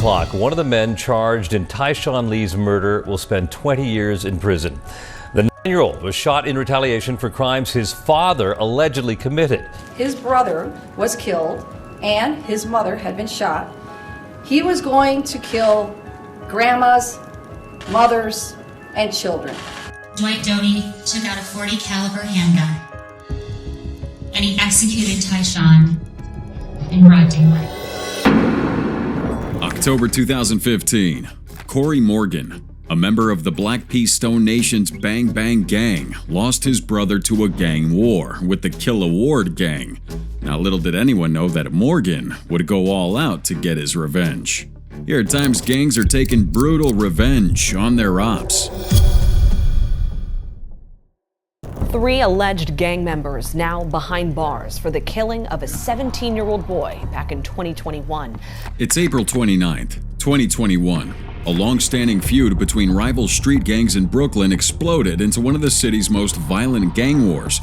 o'clock. One of the men charged in Tyshawn Lee's murder will spend 20 years in prison. The 9-year-old was shot in retaliation for crimes his father allegedly committed. His brother was killed and his mother had been shot. He was going to kill grandmas, mothers, and children. Dwight Doty took out a .40 caliber handgun and he executed Tyshawn in broad daylight. October 2015, Corey Morgan, a member of the Black Pea Stone Nation's Bang Bang Gang, lost his brother to a gang war with the Kill Ward gang. Now, little did anyone know that Morgan would go all out to get his revenge. Here at times, gangs are taking brutal revenge on their ops. 3 alleged gang members now behind bars for the killing of a 17-year-old boy back in 2021. It's April 29th, 2021. A long-standing feud between rival street gangs in Brooklyn exploded into one of the city's most violent gang wars,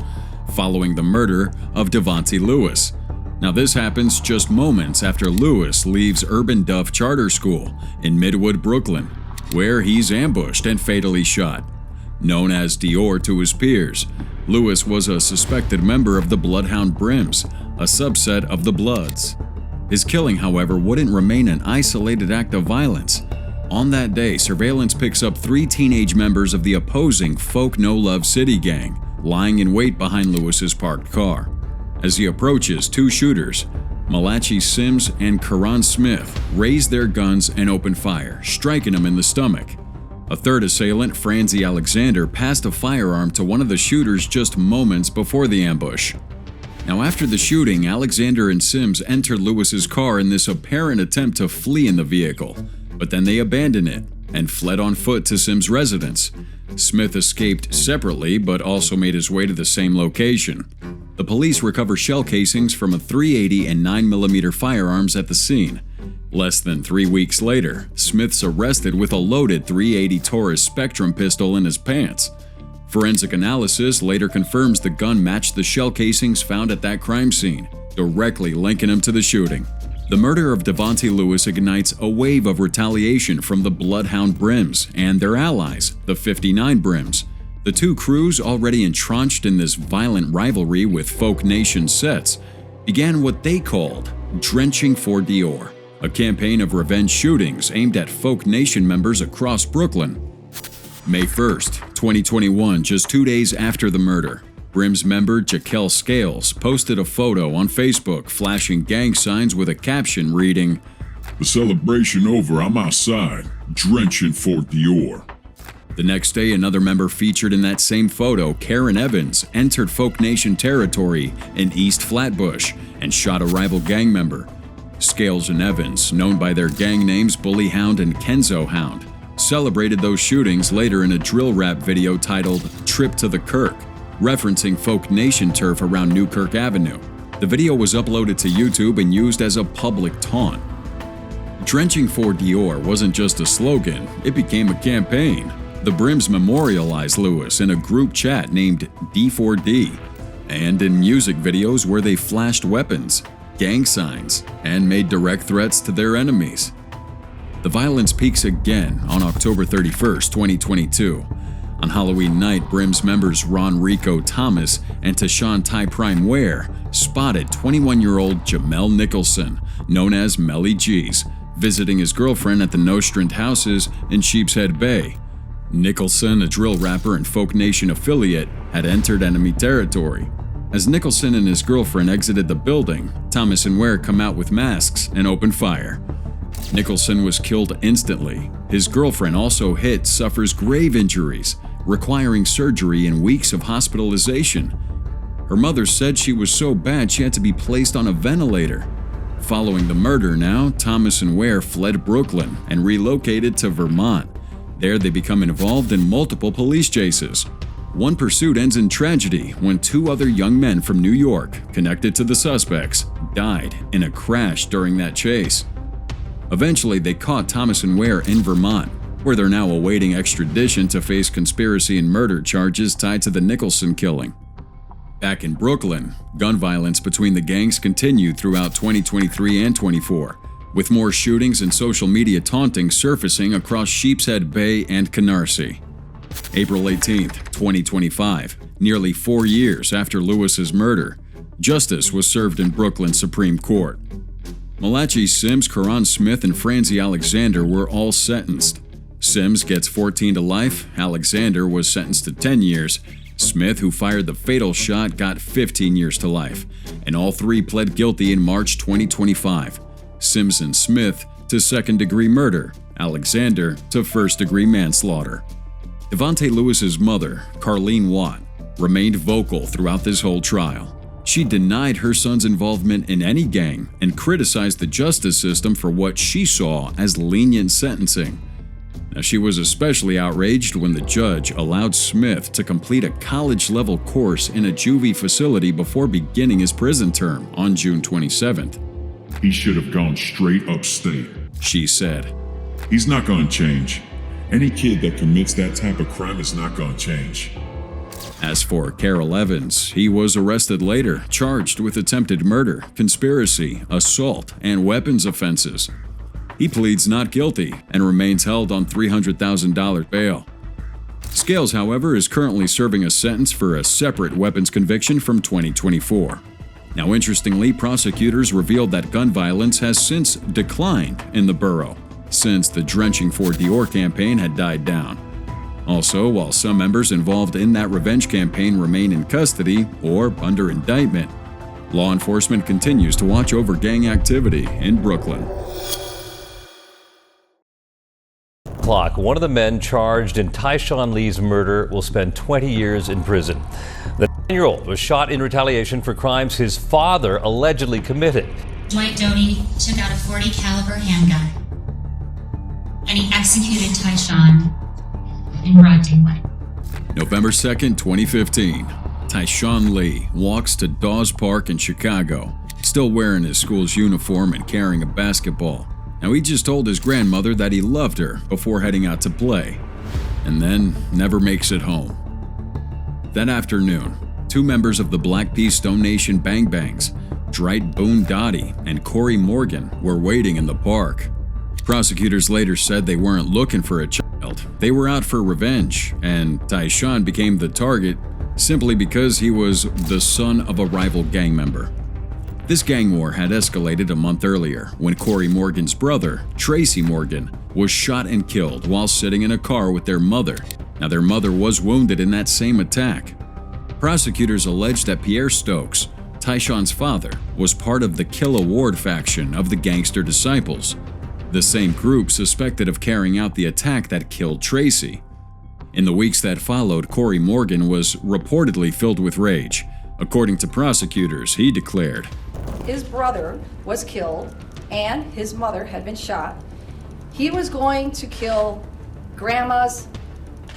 following the murder of Devontae Lewis. Now, this happens just moments after Lewis leaves Urban Duff Charter School in Midwood, Brooklyn, where he's ambushed and fatally shot. Known as Dior to his peers, Lewis was a suspected member of the Bloodhound Brims, a subset of the Bloods. His killing, however, wouldn't remain an isolated act of violence. On that day, surveillance picks up 3 teenage members of the opposing Folk No Love City gang, lying in wait behind Lewis's parked car. As he approaches, 2 shooters, Malachi Sims and Karan Smith, raise their guns and open fire, striking him in the stomach. A third assailant, Franzi Alexander, passed a firearm to one of the shooters just moments before the ambush. Now, after the shooting, Alexander and Sims entered Lewis's car in this apparent attempt to flee in the vehicle, but then they abandoned it and fled on foot to Sims' residence. Smith escaped separately, but also made his way to the same location. The police recover shell casings from a .380 and 9mm firearms at the scene. Less than 3 weeks later, Smith's arrested with a loaded .380 Taurus Spectrum pistol in his pants. Forensic analysis later confirms the gun matched the shell casings found at that crime scene, directly linking him to the shooting. The murder of Devontae Lewis ignites a wave of retaliation from the Bloodhound Brims and their allies, the 59 Brims. The 2 crews, already entrenched in this violent rivalry with Folk Nation sets, began what they called Drenching for Dior, a campaign of revenge shootings aimed at Folk Nation members across Brooklyn. May 1st, 2021, just 2 days after the murder, Brims member Jaquel Scales posted a photo on Facebook flashing gang signs with a caption reading, "The celebration over, I'm outside, drenching for Dior." The next day, another member featured in that same photo, Karen Evans, entered Folk Nation territory in East Flatbush and shot a rival gang member. Scales and Evans, known by their gang names Bully Hound and Kenzo Hound, celebrated those shootings later in a drill rap video titled Trip to the Kirk, referencing Folk Nation turf around Newkirk Avenue. The video was uploaded to YouTube and used as a public taunt. Drenching for Dior wasn't just a slogan, it became a campaign. The Brims memorialized Lewis in a group chat named D4D, and in music videos where they flashed weapons, gang signs, and made direct threats to their enemies. The violence peaks again on October 31st, 2022. On Halloween night, Brims members Ron Rico Thomas and Tashawn Ty Prime Ware spotted 21-year-old Jamel Nicholson, known as Melly G's, visiting his girlfriend at the Nostrand houses in Sheepshead Bay. Nicholson, a drill rapper and Folk Nation affiliate, had entered enemy territory. As Nicholson and his girlfriend exited the building, Thomas and Ware come out with masks and open fire. Nicholson was killed instantly. His girlfriend, also hit, suffers grave injuries, requiring surgery and weeks of hospitalization. Her mother said she was so bad she had to be placed on a ventilator. Following the murder now, Thomas and Ware fled Brooklyn and relocated to Vermont. There they become involved in multiple police chases. One pursuit ends in tragedy when 2 other young men from New York, connected to the suspects, died in a crash during that chase. Eventually, they caught Thomas and Ware in Vermont, where they're now awaiting extradition to face conspiracy and murder charges tied to the Nicholson killing. Back in Brooklyn, gun violence between the gangs continued throughout 2023 and 24. with more shootings and social media taunting surfacing across Sheepshead Bay and Canarsie. April 18, 2025, nearly 4 years after Lewis's murder, justice was served in Brooklyn Supreme Court. Malachi Sims, Karan Smith, and Francie Alexander were all sentenced. Sims gets 14 to life, Alexander was sentenced to 10 years, Smith, who fired the fatal shot, got 15 years to life, and all three pled guilty in March 2025. Sims and Smith to second-degree murder, Alexander to first-degree manslaughter. Devontae Lewis's mother, Carlene Watt, remained vocal throughout this whole trial. She denied her son's involvement in any gang and criticized the justice system for what she saw as lenient sentencing. Now, she was especially outraged when the judge allowed Smith to complete a college-level course in a juvie facility before beginning his prison term on June 27th. He should have gone straight upstate, she said. He's not gonna change. Any kid that commits that type of crime is not gonna change. As for Carroll Evans, he was arrested later, charged with attempted murder, conspiracy, assault, and weapons offenses. He pleads not guilty and remains held on $300,000 bail. Scales, however, is currently serving a sentence for a separate weapons conviction from 2024. Now, interestingly, prosecutors revealed that gun violence has since declined in the borough, since the Drenching for Dior campaign had died down. Also, while some members involved in that revenge campaign remain in custody or under indictment, law enforcement continues to watch over gang activity in Brooklyn. One of the men charged in Tyshawn Lee's murder will spend 20 years in prison. The 9-year-old was shot in retaliation for crimes his father allegedly committed. Dwight Doty took out a .40 caliber handgun and he executed Tyshawn in broad daylight. November 2nd, 2015. Tyshawn Lee walks to Dawes Park in Chicago, still wearing his school's uniform and carrying a basketball. Now, he just told his grandmother that he loved her before heading out to play, and then never makes it home. That afternoon, two members of the Black Peas Stone Nation Bang Bangs, Dwight Boone Dottie and Corey Morgan, were waiting in the park. Prosecutors later said they weren't looking for a child. They were out for revenge, and Tyshawn became the target simply because he was the son of a rival gang member. This gang war had escalated a month earlier when Corey Morgan's brother, Tracy Morgan, was shot and killed while sitting in a car with their mother. Now, their mother was wounded in that same attack. Prosecutors alleged that Pierre Stokes, Tyshawn's father, was part of the Kill Award faction of the Gangster Disciples, the same group suspected of carrying out the attack that killed Tracy. In the weeks that followed, Corey Morgan was reportedly filled with rage. According to prosecutors, he declared, His brother was killed and his mother had been shot. He was going to kill grandmas,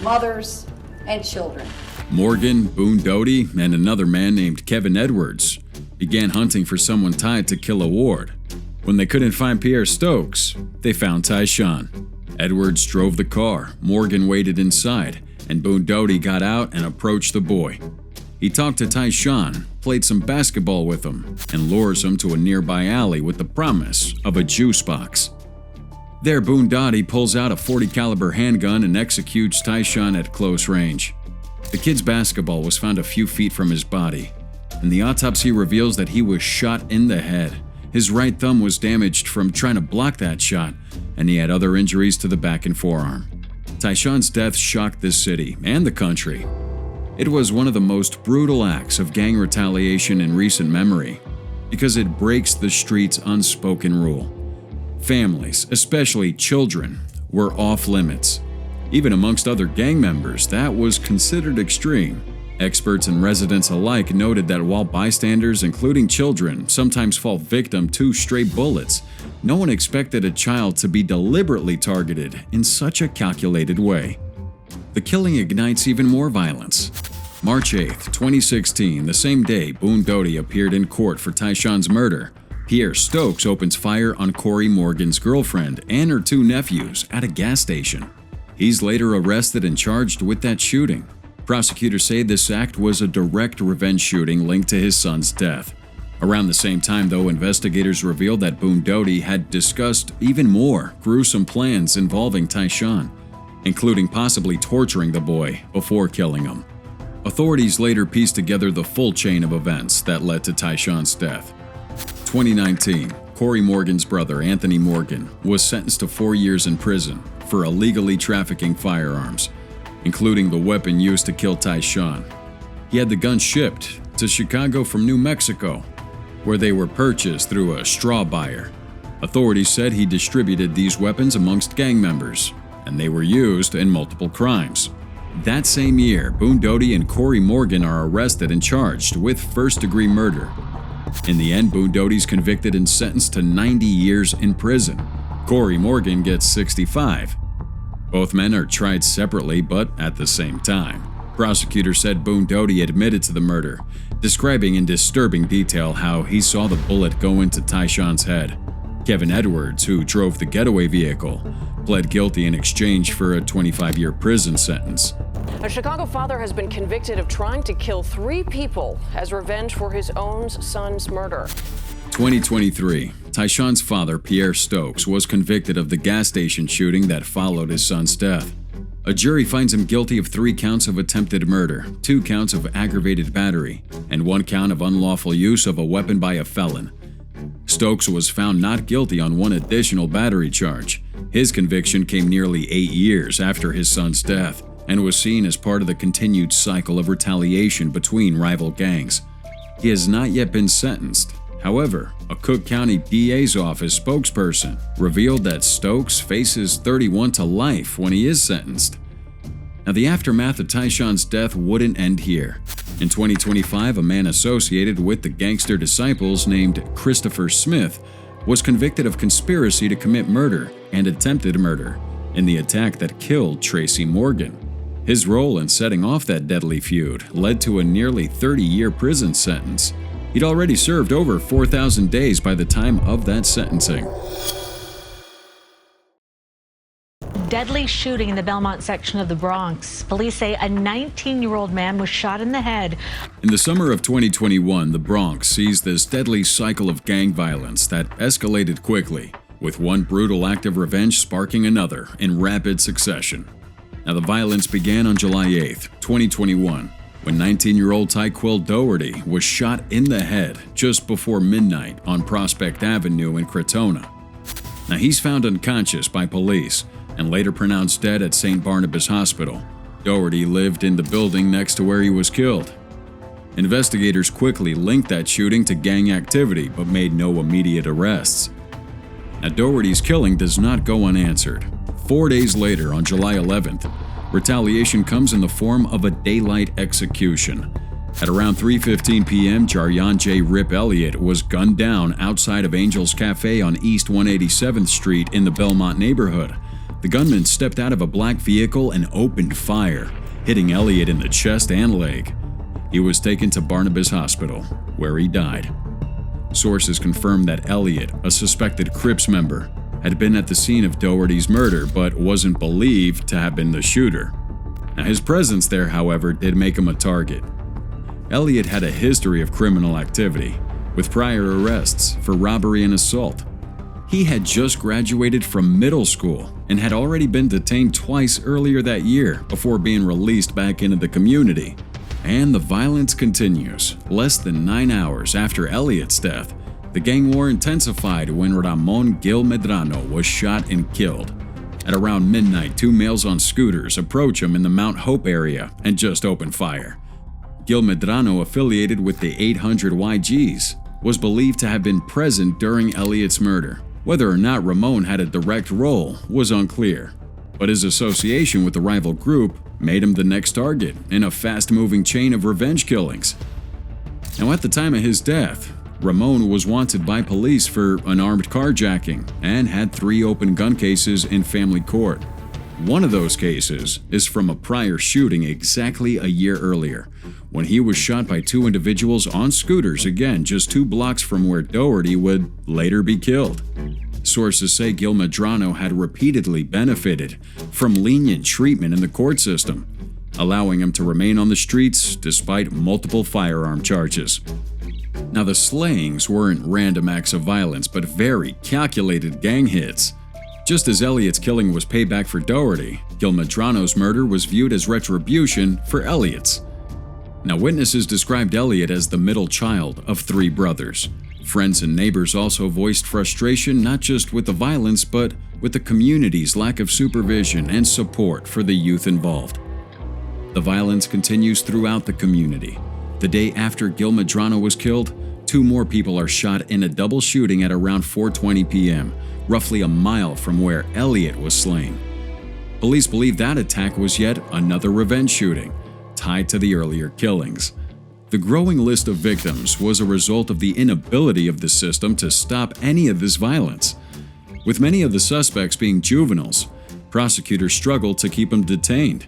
mothers, and children. Morgan, Boone Doty, and another man named Kevin Edwards began hunting for someone tied to Kill Award. When they couldn't find Pierre Stokes, they found Tyshawn. Edwards drove the car, Morgan waited inside, and Boone Doty got out and approached the boy. He talked to Tyshawn, played some basketball with him, and lures him to a nearby alley with the promise of a juice box. There, Boone Doty pulls out a .40 caliber handgun and executes Tyshawn at close range. The kid's basketball was found a few feet from his body, and the autopsy reveals that he was shot in the head. His right thumb was damaged from trying to block that shot, and he had other injuries to the back and forearm. Tyshawn's death shocked this city and the country. It was one of the most brutal acts of gang retaliation in recent memory because it breaks the street's unspoken rule. Families, especially children, were off limits. Even amongst other gang members, that was considered extreme. Experts and residents alike noted that while bystanders, including children, sometimes fall victim to stray bullets, no one expected a child to be deliberately targeted in such a calculated way. The killing ignites even more violence. March 8, 2016, the same day Boone Doty appeared in court for Tyshawn's murder, Pierre Stokes opens fire on Corey Morgan's girlfriend and her two nephews at a gas station. He's later arrested and charged with that shooting. Prosecutors say this act was a direct revenge shooting linked to his son's death. Around the same time, though, investigators revealed that Boone Doty had discussed even more gruesome plans involving Tyshawn, including possibly torturing the boy before killing him. Authorities later pieced together the full chain of events that led to Tyshawn's death. 2019, Corey Morgan's brother, Anthony Morgan, was sentenced to 4 years in prison for illegally trafficking firearms, including the weapon used to kill Tyshawn. He had the gun shipped to Chicago from New Mexico, where they were purchased through a straw buyer. Authorities said he distributed these weapons amongst gang members, and they were used in multiple crimes. That same year, Boone Doty and Corey Morgan are arrested and charged with first-degree murder. In the end, Boone Doty's convicted and sentenced to 90 years in prison. Corey Morgan gets 65. Both men are tried separately but at the same time. Prosecutors said Boone Doty admitted to the murder, describing in disturbing detail how he saw the bullet go into Tyshawn's head. Kevin Edwards, who drove the getaway vehicle, pled guilty in exchange for a 25-year prison sentence. A Chicago father has been convicted of trying to kill 3 people as revenge for his own son's murder. 2023, Tyshawn's father, Pierre Stokes, was convicted of the gas station shooting that followed his son's death. A jury finds him guilty of 3 counts of attempted murder, 2 counts of aggravated battery, and 1 count of unlawful use of a weapon by a felon. Stokes was found not guilty on 1 additional battery charge. His conviction came nearly 8 years after his son's death and was seen as part of the continued cycle of retaliation between rival gangs. He has not yet been sentenced. However, a Cook County DA's office spokesperson revealed that Stokes faces 31 to life when he is sentenced. Now, the aftermath of Tyshawn's death wouldn't end here. In 2025, a man associated with the gangster disciples named Christopher Smith was convicted of conspiracy to commit murder and attempted murder in the attack that killed Tracy Morgan. His role in setting off that deadly feud led to a nearly 30-year prison sentence. He'd already served over 4,000 days by the time of that sentencing. Deadly shooting in the Belmont section of the Bronx. Police say a 19-year-old man was shot in the head. In the summer of 2021, the Bronx sees this deadly cycle of gang violence that escalated quickly, with one brutal act of revenge sparking another in rapid succession. Now, the violence began on July 8, 2021, when 19-year-old Tyquil Doherty was shot in the head just before midnight on Prospect Avenue in Crotona. Now, he's found unconscious by police and later pronounced dead at St. Barnabas Hospital. Doherty lived in the building next to where he was killed. Investigators quickly linked that shooting to gang activity but made no immediate arrests. Now, Doherty's killing does not go unanswered. 4 days later, on July 11th, retaliation comes in the form of a daylight execution. At around 3:15 p.m., Jaryan J. Rip Elliott was gunned down outside of Angel's Cafe on East 187th Street in the Belmont neighborhood. The gunman stepped out of a black vehicle and opened fire, hitting Elliott in the chest and leg. He was taken to Barnabas Hospital, where he died. Sources confirmed that Elliott, a suspected Crips member, had been at the scene of Doherty's murder but wasn't believed to have been the shooter. Now, his presence there, however, did make him a target. Elliott had a history of criminal activity, with prior arrests for robbery and assault. He had just graduated from middle school and had already been detained twice earlier that year before being released back into the community. And the violence continues. Less than 9 hours after Elliott's death, the gang war intensified when Ramon Gil Medrano was shot and killed. At around midnight, 2 males on scooters approach him in the Mount Hope area and just open fire. Gil Medrano, affiliated with the 800 YGs, was believed to have been present during Elliott's murder. Whether or not Ramon had a direct role was unclear, but his association with the rival group made him the next target in a fast-moving chain of revenge killings. Now, at the time of his death, Ramon was wanted by police for unarmed carjacking and had 3 open gun cases in family court. One of those cases is from a prior shooting exactly a year earlier, when he was shot by 2 individuals on scooters, again just 2 blocks from where Doherty would later be killed. Sources say Gil Medrano had repeatedly benefited from lenient treatment in the court system, allowing him to remain on the streets despite multiple firearm charges. Now, the slayings weren't random acts of violence, but very calculated gang hits. Just as Elliott's killing was payback for Doherty, Gilmedrano's murder was viewed as retribution for Elliott's. Now, witnesses described Elliott as the middle child of 3 brothers. Friends and neighbors also voiced frustration not just with the violence, but with the community's lack of supervision and support for the youth involved. The violence continues throughout the community. The day after Gilmedrano was killed, 2 more people are shot in a double shooting at around 4:20 p.m., roughly a mile from where Elliott was slain. Police believe that attack was yet another revenge shooting, tied to the earlier killings. The growing list of victims was a result of the inability of the system to stop any of this violence. With many of the suspects being juveniles, prosecutors struggled to keep them detained.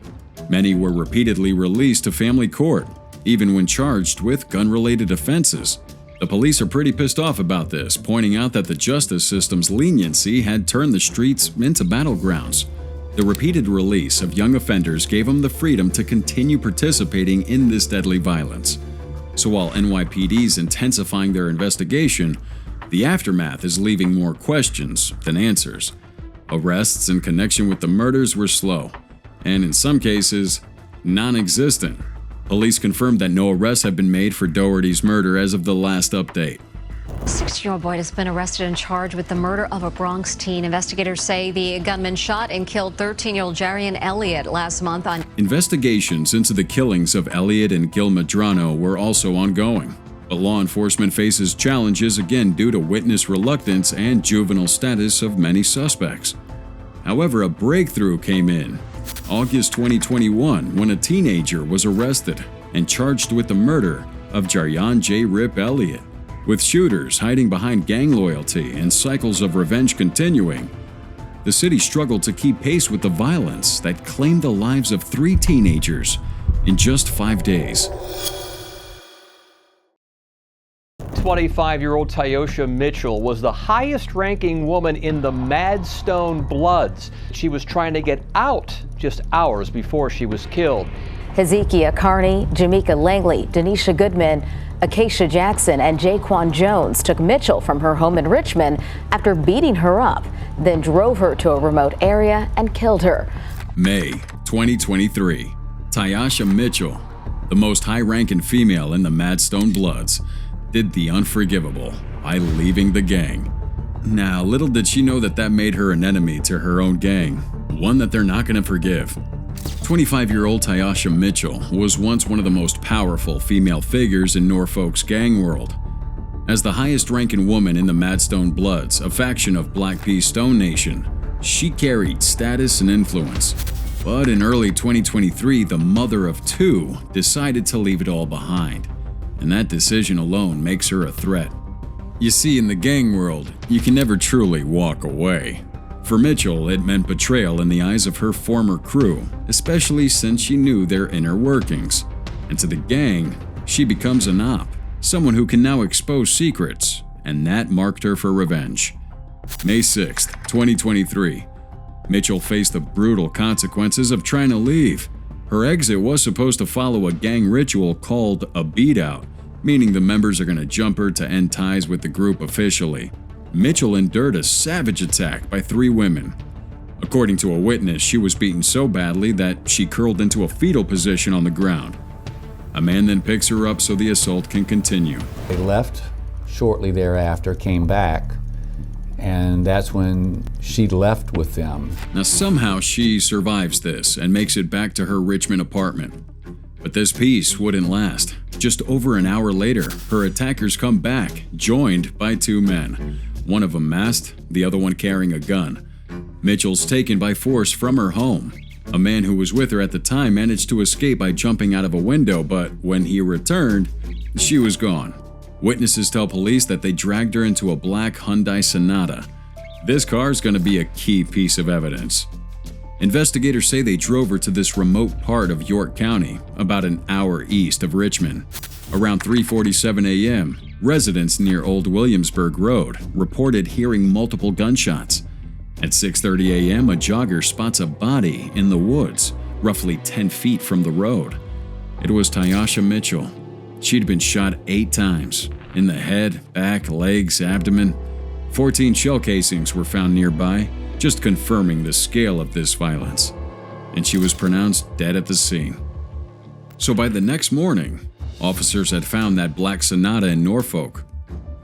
Many were repeatedly released to family court, even when charged with gun-related offenses. The police are pretty pissed off about this, pointing out that the justice system's leniency had turned the streets into battlegrounds. The repeated release of young offenders gave them the freedom to continue participating in this deadly violence. So while NYPD's intensifying their investigation, the aftermath is leaving more questions than answers. Arrests in connection with the murders were slow, and in some cases, non-existent. Police confirmed that no arrests have been made for Doherty's murder as of the last update. A 16-year-old boy has been arrested and charged with the murder of a Bronx teen. Investigators say the gunman shot and killed 13-year-old Jarian Elliott last month on. Investigations into the killings of Elliott and Gilmedrano were also ongoing, but law enforcement faces challenges again due to witness reluctance and juvenile status of many suspects. However, a breakthrough came in August 2021 when a teenager was arrested and charged with the murder of Jarian J. Rip Elliott. With shooters hiding behind gang loyalty and cycles of revenge continuing, the city struggled to keep pace with the violence that claimed the lives of 3 teenagers in just 5 days. 25-year-old Tyosha Mitchell was the highest-ranking woman in the Madstone Bloods. She was trying to get out just hours before she was killed. Hezekiah Carney, Jamaica Langley, Denisha Goodman, Acacia Jackson, and Jaquan Jones took Mitchell from her home in Richmond after beating her up, then drove her to a remote area and killed her. May 2023. Tyosha Mitchell, the most high-ranking female in the Madstone Bloods, did the unforgivable by leaving the gang. Now, little did she know that made her an enemy to her own gang, one that they're not going to forgive. 25-year-old Tyosha Mitchell was once one of the most powerful female figures in Norfolk's gang world. As the highest-ranking woman in the Madstone Bloods, a faction of Black P. Stone Nation, she carried status and influence. But in early 2023, the mother of 2 decided to leave it all behind. And that decision alone makes her a threat. You see, in the gang world, you can never truly walk away. For Mitchell, it meant betrayal in the eyes of her former crew, especially since she knew their inner workings. And to the gang, she becomes an op, someone who can now expose secrets, and that marked her for revenge. May 6, 2023. Mitchell faced the brutal consequences of trying to leave. Her exit was supposed to follow a gang ritual called a beat-out, meaning the members are going to jump her to end ties with the group officially. Mitchell endured a savage attack by 3 women. According to a witness, she was beaten so badly that she curled into a fetal position on the ground. A man then picks her up so the assault can continue. They left shortly thereafter, came back, and that's when she left with them. Now somehow she survives this and makes it back to her Richmond apartment. But this peace wouldn't last. Just over an hour later, her attackers come back, joined by 2 men. One of them masked, the other one carrying a gun. Mitchell's taken by force from her home. A man who was with her at the time managed to escape by jumping out of a window, but when he returned, she was gone. Witnesses tell police that they dragged her into a black Hyundai Sonata. This car is going to be a key piece of evidence. Investigators say they drove her to this remote part of York County, about an hour east of Richmond. Around 3:47 a.m., residents near Old Williamsburg Road reported hearing multiple gunshots. At 6:30 a.m., a jogger spots a body in the woods, roughly 10 feet from the road. It was Tyosha Mitchell. She'd been shot 8 times. in the head, back, legs, abdomen. 14 shell casings were found nearby, just confirming the scale of this violence. And she was pronounced dead at the scene. So by the next morning, officers had found that black Sonata in Norfolk.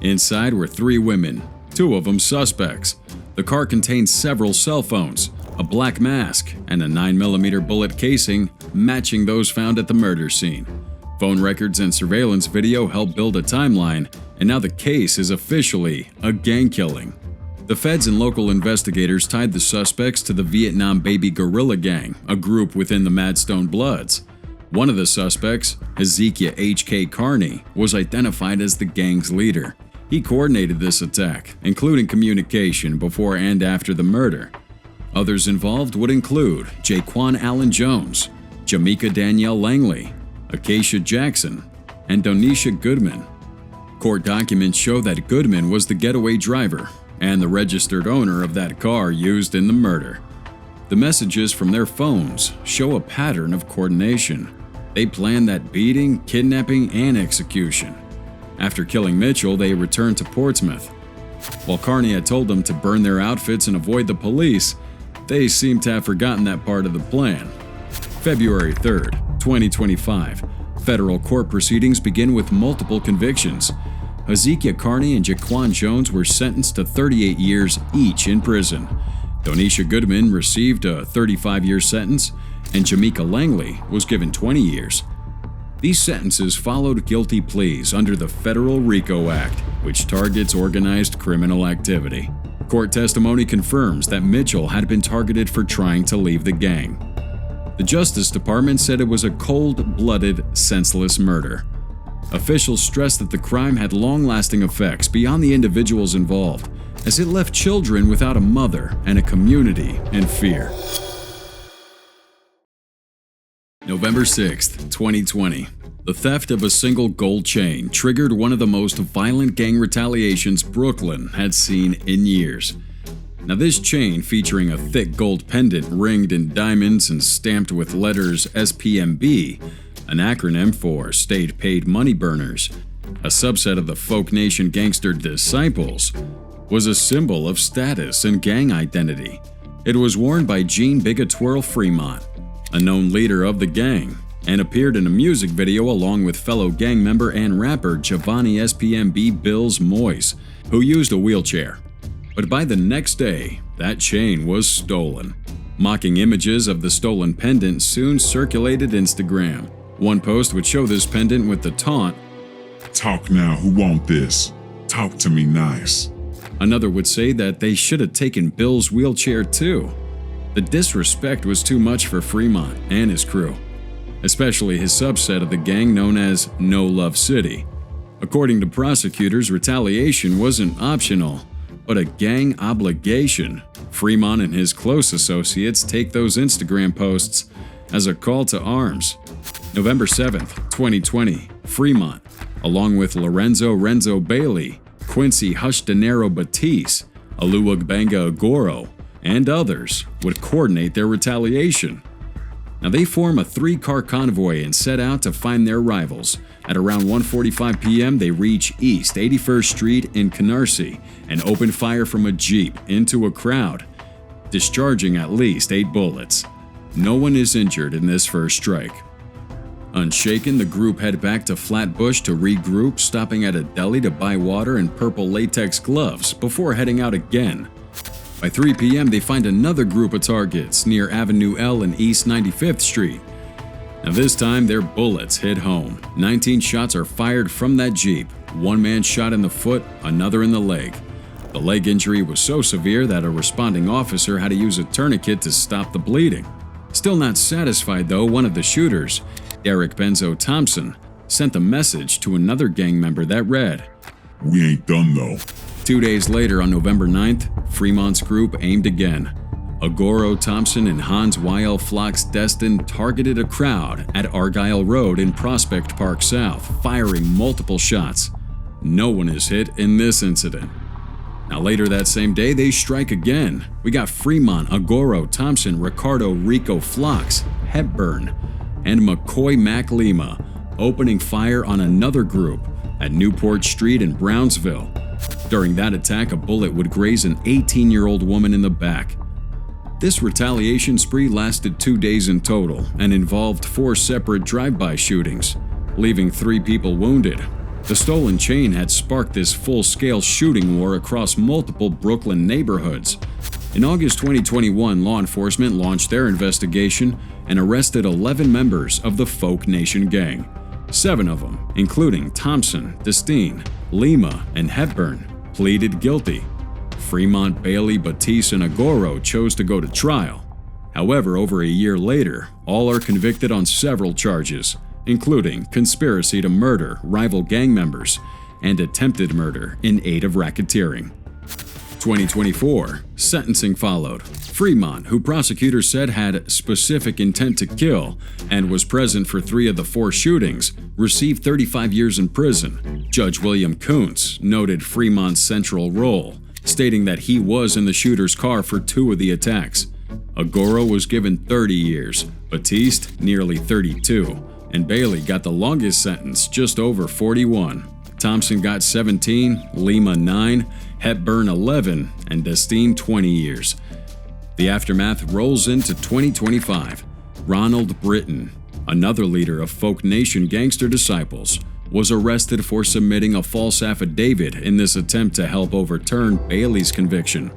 Inside were 3 women, 2 of them suspects. The car contained several cell phones, a black mask, and a 9mm bullet casing matching those found at the murder scene. Phone records and surveillance video helped build a timeline, and now the case is officially a gang killing. The feds and local investigators tied the suspects to the Vietnam Baby Guerrilla Gang, a group within the Madstone Bloods. One of the suspects, Hezekiah H.K. Carney, was identified as the gang's leader. He coordinated this attack, including communication before and after the murder. Others involved would include Jaquan Allen Jones, Jamaica Danielle Langley, Acacia Jackson, and Donisha Goodman. Court documents show that Goodman was the getaway driver and the registered owner of that car used in the murder. The messages from their phones show a pattern of coordination. They planned that beating, kidnapping, and execution. After killing Mitchell, they returned to Portsmouth. While Carney had told them to burn their outfits and avoid the police, they seem to have forgotten that part of the plan. February 3rd, 2025, federal court proceedings begin with multiple convictions. Hezekiah Carney and Jaquan Jones were sentenced to 38 years each in prison. Donisha Goodman received a 35-year sentence, and Jamaica Langley was given 20 years. These sentences followed guilty pleas under the Federal RICO Act, which targets organized criminal activity. Court testimony confirms that Mitchell had been targeted for trying to leave the gang. The Justice Department said it was a cold-blooded, senseless murder. Officials stressed that the crime had long-lasting effects beyond the individuals involved, as it left children without a mother and a community in fear. November 6, 2020. The theft of a single gold chain triggered one of the most violent gang retaliations Brooklyn had seen in years. Now, this chain, featuring a thick gold pendant ringed in diamonds and stamped with letters SPMB, an acronym for State Paid Money Burners, a subset of the Folk Nation Gangster Disciples, was a symbol of status and gang identity. It was worn by Gene Bigatwirl Fremont, a known leader of the gang, and appeared in a music video along with fellow gang member and rapper Giovanni SPMB Bills Moise, who used a wheelchair. But by the next day, that chain was stolen. Mocking images of the stolen pendant soon circulated Instagram. One post would show this pendant with the taunt, "Talk now, who want this? Talk to me nice." Another would say that they should have taken Bill's wheelchair too. The disrespect was too much for Fremont and his crew, especially his subset of the gang known as No Love City. According to prosecutors, retaliation wasn't optional, but a gang obligation. Fremont and his close associates take those Instagram posts as a call to arms. November 7th, 2020, Fremont, along with Lorenzo Renzo Bailey, Quincy Hush Dinero Batiste, Aluagbanga Agoro, and others would coordinate their retaliation. Now, they form a 3-car convoy and set out to find their rivals. At around 1:45 p.m., they reach East 81st Street in Canarsie and open fire from a Jeep into a crowd, discharging at least 8 bullets. No one is injured in this first strike. Unshaken, the group head back to Flatbush to regroup, stopping at a deli to buy water and purple latex gloves before heading out again. By 3 p.m., they find another group of targets near Avenue L and East 95th Street. Now, this time, their bullets hit home. 19 shots are fired from that Jeep. One man shot in the foot, another in the leg. The leg injury was so severe that a responding officer had to use a tourniquet to stop the bleeding. Still not satisfied, though, one of the shooters, Derek Benzo Thompson, sent a message to another gang member that read, "We ain't done though." 2 days later, on November 9th, Fremont's group aimed again. Agoro Thompson and Hans Y.L. Flox Destin targeted a crowd at Argyle Road in Prospect Park South, firing multiple shots. No one is hit in this incident. Now, later that same day, they strike again. We got Fremont, Agoro, Thompson, Ricardo, Rico, Flox, Hepburn, and McCoy Mac Lima opening fire on another group at Newport Street in Brownsville. During that attack, a bullet would graze an 18-year-old woman in the back. This retaliation spree lasted 2 days in total and involved 4 separate drive-by shootings, leaving 3 people wounded. The stolen chain had sparked this full-scale shooting war across multiple Brooklyn neighborhoods. In August 2021, law enforcement launched their investigation and arrested 11 members of the Folk Nation gang. 7 of them, including Thompson, Destine, Lima, and Hepburn, pleaded guilty. Fremont, Bailey, Batiste, and Agoro chose to go to trial. However, over a year later, all are convicted on several charges, including conspiracy to murder rival gang members and attempted murder in aid of racketeering. 2024, sentencing followed. Fremont, who prosecutors said had specific intent to kill and was present for 3 of the 4 shootings, received 35 years in prison. Judge William Kuntz noted Fremont's central role, stating that he was in the shooter's car for 2 of the attacks. Agoro was given 30 years, Batiste nearly 32, and Bailey got the longest sentence, just over 41. Thompson got 17, Lima 9, Hepburn 11, and Destine 20 years. The aftermath rolls into 2025. Ronald Britton, another leader of Folk Nation gangster disciples, was arrested for submitting a false affidavit in this attempt to help overturn Bailey's conviction.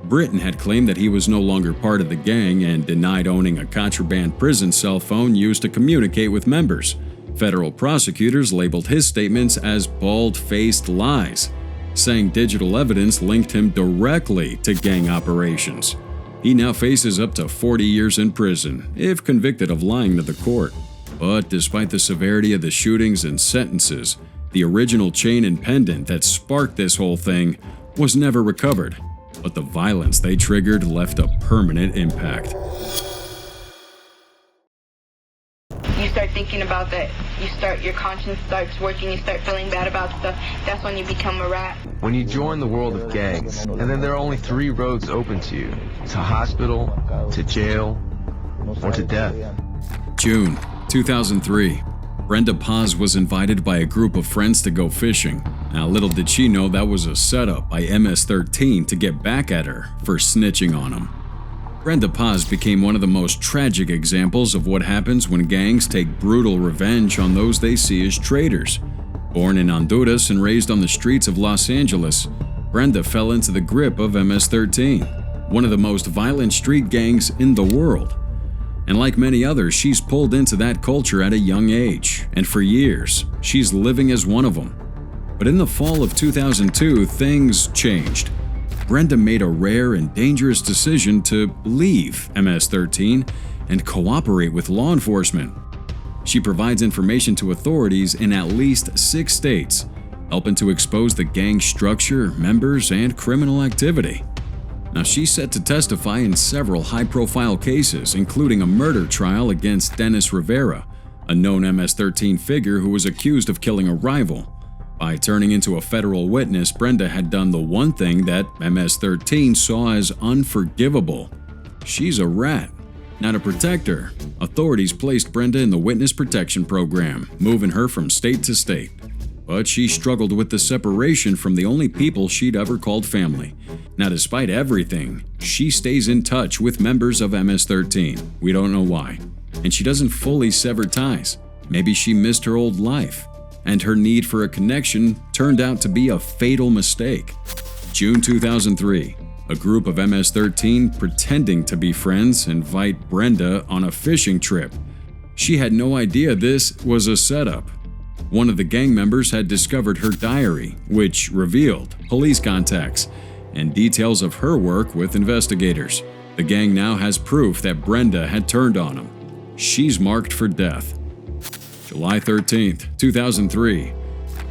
Britton had claimed that he was no longer part of the gang and denied owning a contraband prison cell phone used to communicate with members. Federal prosecutors labeled his statements as bald-faced lies, saying digital evidence linked him directly to gang operations. He now faces up to 40 years in prison if convicted of lying to the court. But despite the severity of the shootings and sentences, the original chain and pendant that sparked this whole thing was never recovered. But the violence they triggered left a permanent impact. You start thinking about that, your conscience starts working, you start feeling bad about stuff. That's when you become a rat. When you join the world of gangs, and then there are only 3 roads open to you: to hospital, to jail, or to death. June 2003. Brenda Paz was invited by a group of friends to go fishing. Now, little did she know that was a setup by MS-13 to get back at her for snitching on him. Brenda Paz became one of the most tragic examples of what happens when gangs take brutal revenge on those they see as traitors. Born in Honduras and raised on the streets of Los Angeles, Brenda fell into the grip of MS-13, one of the most violent street gangs in the world. And like many others, she's pulled into that culture at a young age, and for years, she's living as one of them. But in the fall of 2002, things changed. Brenda made a rare and dangerous decision to leave MS-13 and cooperate with law enforcement. She provides information to authorities in at least 6 states, helping to expose the gang structure, members, and criminal activity. Now, she's set to testify in several high-profile cases, including a murder trial against Dennis Rivera, a known MS-13 figure who was accused of killing a rival. By turning into a federal witness, Brenda had done the one thing that MS-13 saw as unforgivable. She's a rat. Now, to protect her, authorities placed Brenda in the Witness Protection Program, moving her from state to state. But she struggled with the separation from the only people she'd ever called family. Now, despite everything, she stays in touch with members of MS-13. We don't know why. And she doesn't fully sever ties. Maybe she missed her old life, and her need for a connection turned out to be a fatal mistake. June 2003, a group of MS-13 pretending to be friends invite Brenda on a fishing trip. She had no idea this was a setup. One of the gang members had discovered her diary, which revealed police contacts and details of her work with investigators. The gang now has proof that Brenda had turned on him. She's marked for death. July 13th, 2003.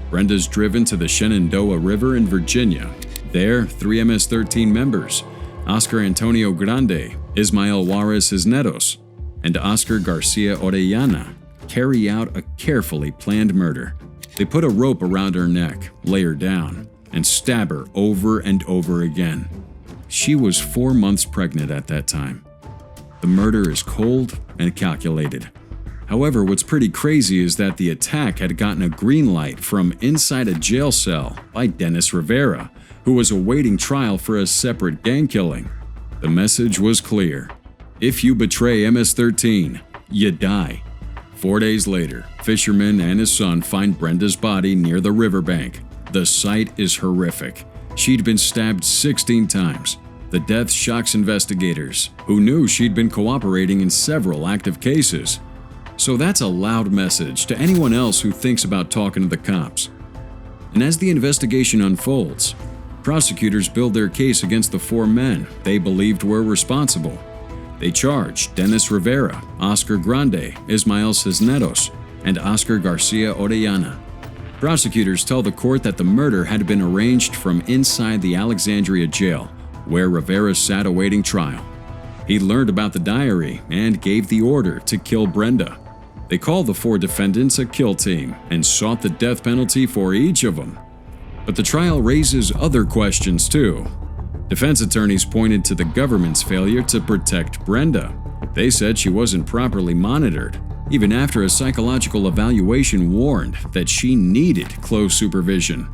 Brenda's driven to the Shenandoah River in Virginia. There, 3 MS-13 members, Oscar Antonio Grande, Ismael Juarez Cisneros, and Oscar Garcia Orellana, carry out a carefully planned murder. They put a rope around her neck, lay her down, and stab her over and over again. She was 4 months pregnant at that time. The murder is cold and calculated. However, what's pretty crazy is that the attack had gotten a green light from inside a jail cell by Dennis Rivera, who was awaiting trial for a separate gang killing. The message was clear: if you betray MS-13, you die. 4 days later, fisherman and his son find Brenda's body near the riverbank. The sight is horrific. She'd been stabbed 16 times. The death shocks investigators, who knew she'd been cooperating in several active cases. So that's a loud message to anyone else who thinks about talking to the cops. And as the investigation unfolds, prosecutors build their case against the 4 men they believed were responsible. They charged Dennis Rivera, Oscar Grande, Ismael Cisneros, and Oscar Garcia Orellana. Prosecutors tell the court that the murder had been arranged from inside the Alexandria jail, where Rivera sat awaiting trial. He learned about the diary and gave the order to kill Brenda. They called the 4 defendants a kill team and sought the death penalty for each of them. But the trial raises other questions too. Defense attorneys pointed to the government's failure to protect Brenda. They said she wasn't properly monitored, even after a psychological evaluation warned that she needed close supervision.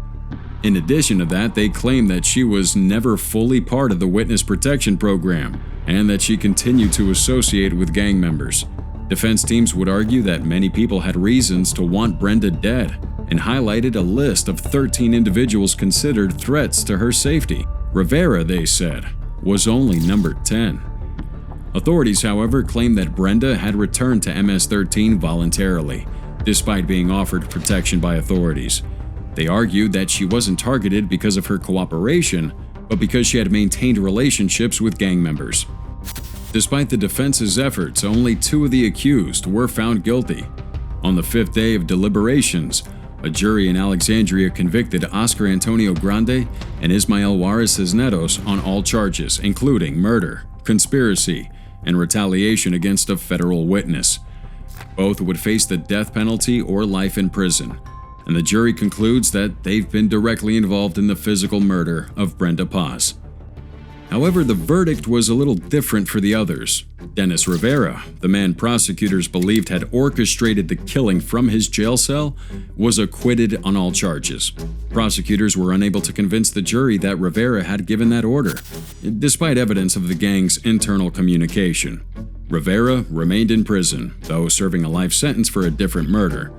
In addition to that, they claimed that she was never fully part of the witness protection program and that she continued to associate with gang members. Defense teams would argue that many people had reasons to want Brenda dead and highlighted a list of 13 individuals considered threats to her safety. Rivera, they said, was only number 10. Authorities, however, claimed that Brenda had returned to MS-13 voluntarily, despite being offered protection by authorities. They argued that she wasn't targeted because of her cooperation, but because she had maintained relationships with gang members. Despite the defense's efforts, only 2 of the accused were found guilty. On the 5th day of deliberations, a jury in Alexandria convicted Oscar Antonio Grande and Ismael Juarez Cisneros on all charges, including murder, conspiracy, and retaliation against a federal witness. Both would face the death penalty or life in prison, and the jury concludes that they've been directly involved in the physical murder of Brenda Paz. However, the verdict was a little different for the others. Dennis Rivera, the man prosecutors believed had orchestrated the killing from his jail cell, was acquitted on all charges. Prosecutors were unable to convince the jury that Rivera had given that order, despite evidence of the gang's internal communication. Rivera remained in prison, though serving a life sentence for a different murder.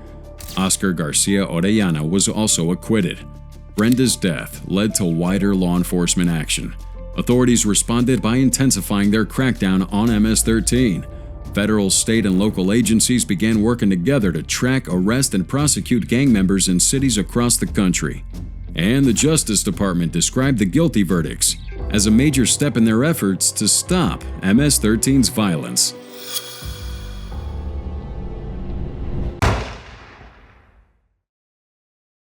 Oscar Garcia Orellana was also acquitted. Brenda's death led to wider law enforcement action. Authorities responded by intensifying their crackdown on MS-13. Federal, state, and local agencies began working together to track, arrest, and prosecute gang members in cities across the country. And the Justice Department described the guilty verdicts as a major step in their efforts to stop MS-13's violence.